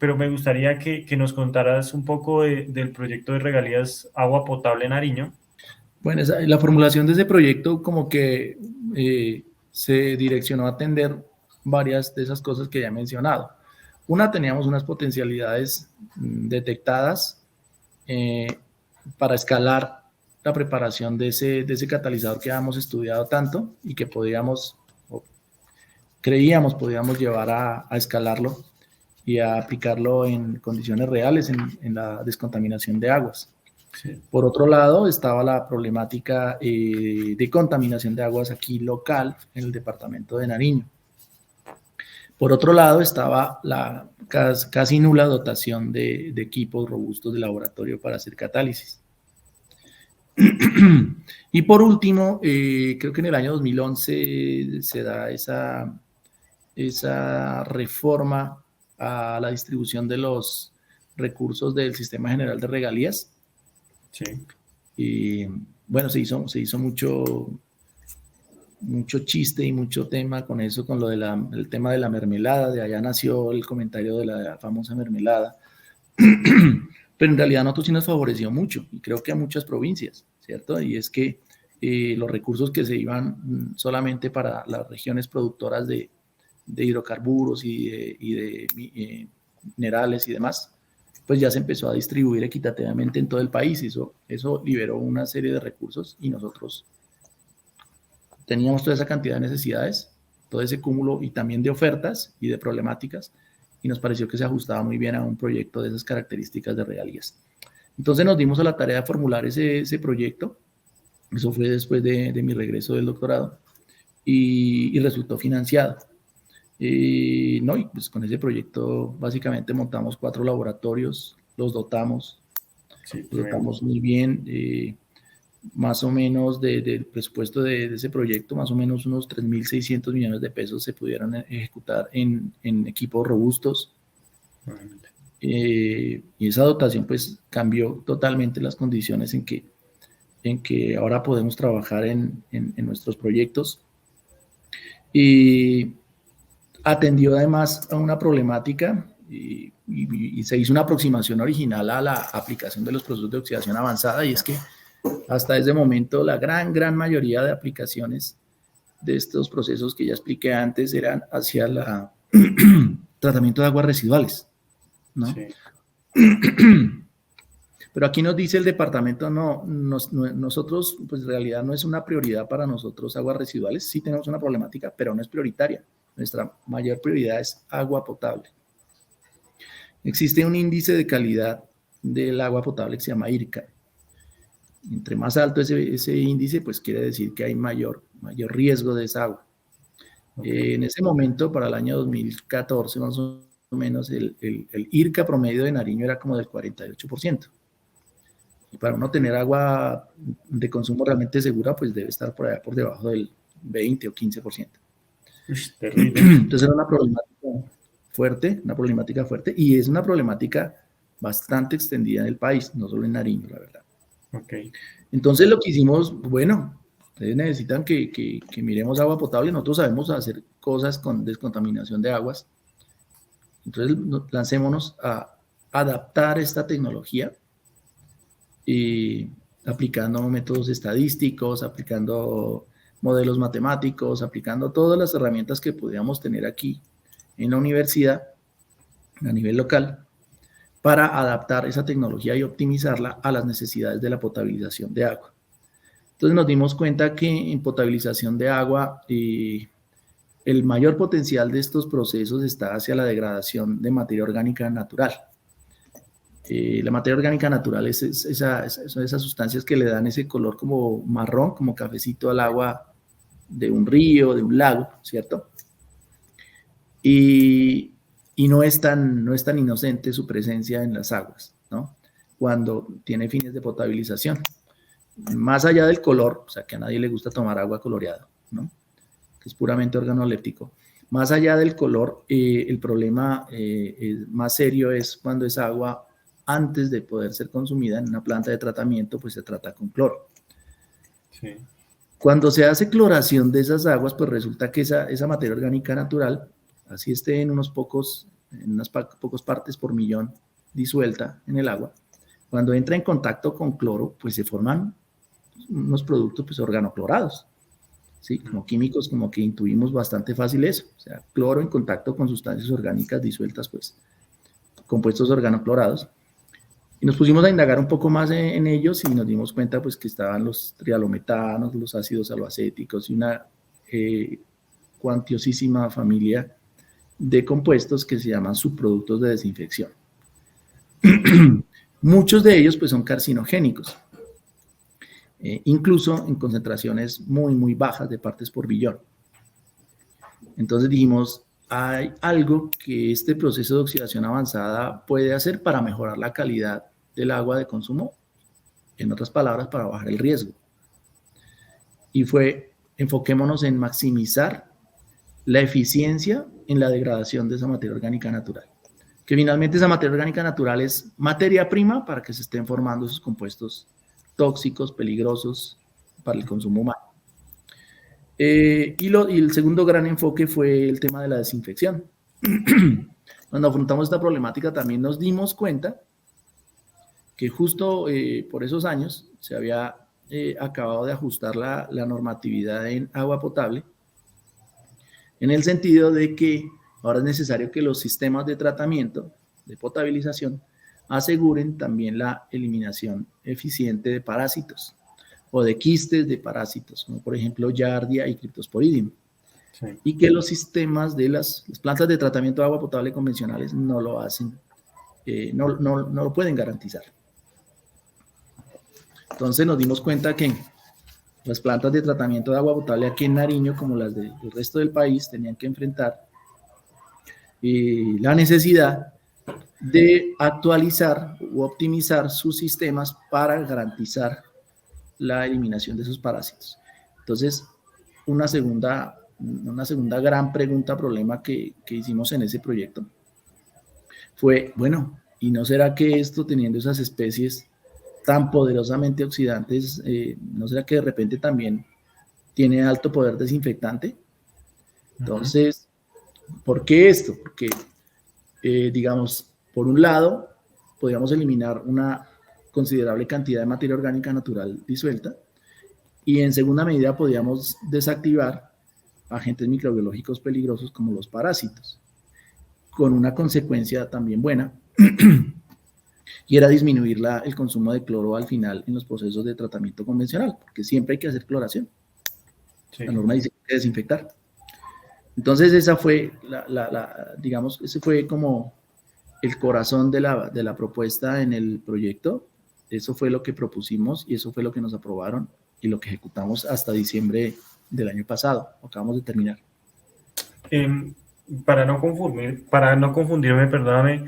pero me gustaría que nos contaras un poco del proyecto de regalías agua potable en Nariño. Bueno, la formulación de ese proyecto como que se direccionó a atender varias de esas cosas que ya he mencionado. Una, teníamos unas potencialidades detectadas eh, para escalar la preparación de ese catalizador que habíamos estudiado tanto y que podíamos, o creíamos podíamos llevar a escalarlo y a aplicarlo en condiciones reales en la descontaminación de aguas. Sí. Por otro lado, estaba la problemática de contaminación de aguas aquí local en el departamento de Nariño. Por otro lado, estaba la casi nula dotación de equipos robustos de laboratorio para hacer catálisis. Y por último, creo que en el año 2011 se da esa reforma a la distribución de los recursos del Sistema General de Regalías. Sí. Y bueno, se hizo mucho chiste y mucho tema con eso, con lo del tema de la mermelada. De allá nació el comentario de la famosa mermelada. Pero en realidad a nosotros sí nos favoreció mucho, y creo que a muchas provincias, ¿cierto? Y es que los recursos que se iban solamente para las regiones productoras de hidrocarburos y de minerales y demás, pues ya se empezó a distribuir equitativamente en todo el país. Eso liberó una serie de recursos y nosotros teníamos toda esa cantidad de necesidades, todo ese cúmulo y también de ofertas y de problemáticas, y nos pareció que se ajustaba muy bien a un proyecto de esas características de regalías. Entonces nos dimos a la tarea de formular ese proyecto. Eso fue después de mi regreso del doctorado y resultó financiado. No, y pues con ese proyecto básicamente montamos 4 laboratorios, los dotamos muy bien. Más o menos del presupuesto de ese proyecto, más o menos unos 3.600 millones de pesos se pudieron ejecutar en equipos robustos. Y esa dotación pues cambió totalmente las condiciones en que ahora podemos trabajar en nuestros proyectos. Y atendió además a una problemática y se hizo una aproximación original a la aplicación de los procesos de oxidación avanzada, y es que hasta ese momento la gran mayoría de aplicaciones de estos procesos que ya expliqué antes eran hacia el tratamiento de aguas residuales, ¿no? Sí. Pero aquí nos dice el departamento, nosotros, pues en realidad no es una prioridad para nosotros aguas residuales. Sí tenemos una problemática, pero no es prioritaria. Nuestra mayor prioridad es agua potable. Existe un índice de calidad del agua potable que se llama IRCA. Entre más alto ese índice, pues quiere decir que hay mayor riesgo de esa agua. Okay. En ese momento, para el año 2014, más o menos, el IRCA promedio de Nariño era como del 48%. Y para uno tener agua de consumo realmente segura, pues debe estar por allá por debajo del 20 o 15%. Terrible. Entonces era una problemática fuerte, y es una problemática bastante extendida en el país, no solo en Nariño, la verdad. Okay. Entonces lo que hicimos, bueno, ustedes necesitan que miremos agua potable. Nosotros sabemos hacer cosas con descontaminación de aguas. Entonces lancémonos a adaptar esta tecnología y aplicando métodos estadísticos, aplicando modelos matemáticos, aplicando todas las herramientas que podíamos tener aquí en la universidad a nivel local, para adaptar esa tecnología y optimizarla a las necesidades de la potabilización de agua. Entonces nos dimos cuenta que en potabilización de agua el mayor potencial de estos procesos está hacia la degradación de materia orgánica natural. La materia orgánica natural son esas sustancias que le dan ese color como marrón, como cafecito al agua de un río, de un lago, ¿cierto? Y no es tan inocente su presencia en las aguas, ¿no? Cuando tiene fines de potabilización. Más allá del color, o sea, que a nadie le gusta tomar agua coloreada, ¿no? Que es puramente organoléptico. Más allá del color, el problema más serio es cuando esa agua, antes de poder ser consumida en una planta de tratamiento, pues se trata con cloro. Sí. Cuando se hace cloración de esas aguas, pues resulta que esa materia orgánica natural, así esté en unos pocos en unas pocas partes por millón disuelta en el agua, cuando entra en contacto con cloro, pues se forman unos productos pues organoclorados, ¿sí? Como químicos, como que intuimos bastante fácil eso, o sea, cloro en contacto con sustancias orgánicas disueltas, pues compuestos organoclorados. Y nos pusimos a indagar un poco más en ellos y nos dimos cuenta pues que estaban los trialometanos, los ácidos aloacéticos y una cuantiosísima familia de compuestos que se llaman subproductos de desinfección. Muchos de ellos pues son carcinogénicos, incluso en concentraciones muy, muy bajas de partes por billón. Entonces dijimos, hay algo que este proceso de oxidación avanzada puede hacer para mejorar la calidad del agua de consumo, en otras palabras, para bajar el riesgo. Y enfoquémonos en maximizar la eficiencia en la degradación de esa materia orgánica natural. Que finalmente esa materia orgánica natural es materia prima para que se estén formando esos compuestos tóxicos, peligrosos para el consumo humano. Y el segundo gran enfoque fue el tema de la desinfección. Cuando afrontamos esta problemática también nos dimos cuenta que justo por esos años se había acabado de ajustar la normatividad en agua potable, en el sentido de que ahora es necesario que los sistemas de tratamiento, de potabilización, aseguren también la eliminación eficiente de parásitos o de quistes de parásitos, como por ejemplo Giardia y Cryptosporidium. Sí. Y que los sistemas de las plantas de tratamiento de agua potable convencionales no lo hacen, no lo pueden garantizar. Entonces nos dimos cuenta que las plantas de tratamiento de agua potable aquí en Nariño, como las del resto del país, tenían que enfrentar la necesidad de actualizar u optimizar sus sistemas para garantizar la eliminación de esos parásitos. Entonces, una segunda gran pregunta, problema que hicimos en ese proyecto fue, bueno, ¿y no será que esto, teniendo esas especies tan poderosamente oxidantes, no será que de repente también tiene alto poder desinfectante? Entonces, ¿por qué esto? Porque, digamos, por un lado, podríamos eliminar una considerable cantidad de materia orgánica natural disuelta y en segunda medida podríamos desactivar agentes microbiológicos peligrosos como los parásitos, con una consecuencia también buena, y era disminuir el consumo de cloro al final en los procesos de tratamiento convencional, porque siempre hay que hacer cloración. Sí. La norma dice que hay que desinfectar. Entonces esa fue, digamos, ese fue como el corazón de la propuesta en el proyecto. Eso fue lo que propusimos y eso fue lo que nos aprobaron y lo que ejecutamos hasta diciembre del año pasado. Acabamos de terminar. Para no confundirme, perdóname,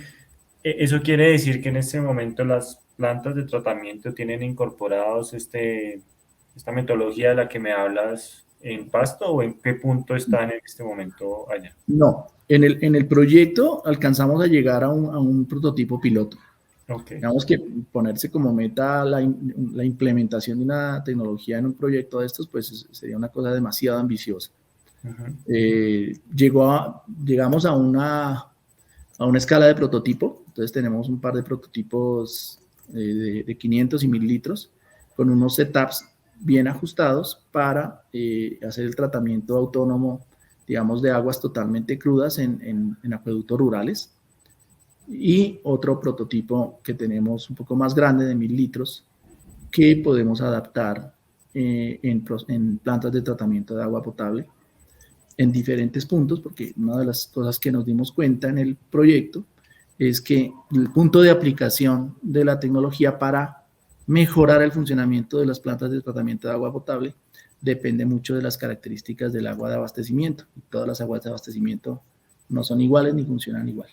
¿eso quiere decir que en este momento las plantas de tratamiento tienen incorporados esta metodología de la que me hablas en Pasto o en qué punto están en este momento allá? No, en el proyecto alcanzamos a llegar a un prototipo piloto. Okay. Digamos que ponerse como meta la implementación de una tecnología en un proyecto de estos, pues sería una cosa demasiado ambiciosa. Llegamos a una escala de prototipo, entonces tenemos un par de prototipos de 500 y 1000 litros con unos setups bien ajustados para hacer el tratamiento autónomo, digamos, de aguas totalmente crudas en acueductos rurales. Y otro prototipo que tenemos un poco más grande de 1000 litros que podemos adaptar en plantas de tratamiento de agua potable en diferentes puntos, porque una de las cosas que nos dimos cuenta en el proyecto es que el punto de aplicación de la tecnología para mejorar el funcionamiento de las plantas de tratamiento de agua potable depende mucho de las características del agua de abastecimiento. Y todas las aguas de abastecimiento no son iguales ni funcionan igual.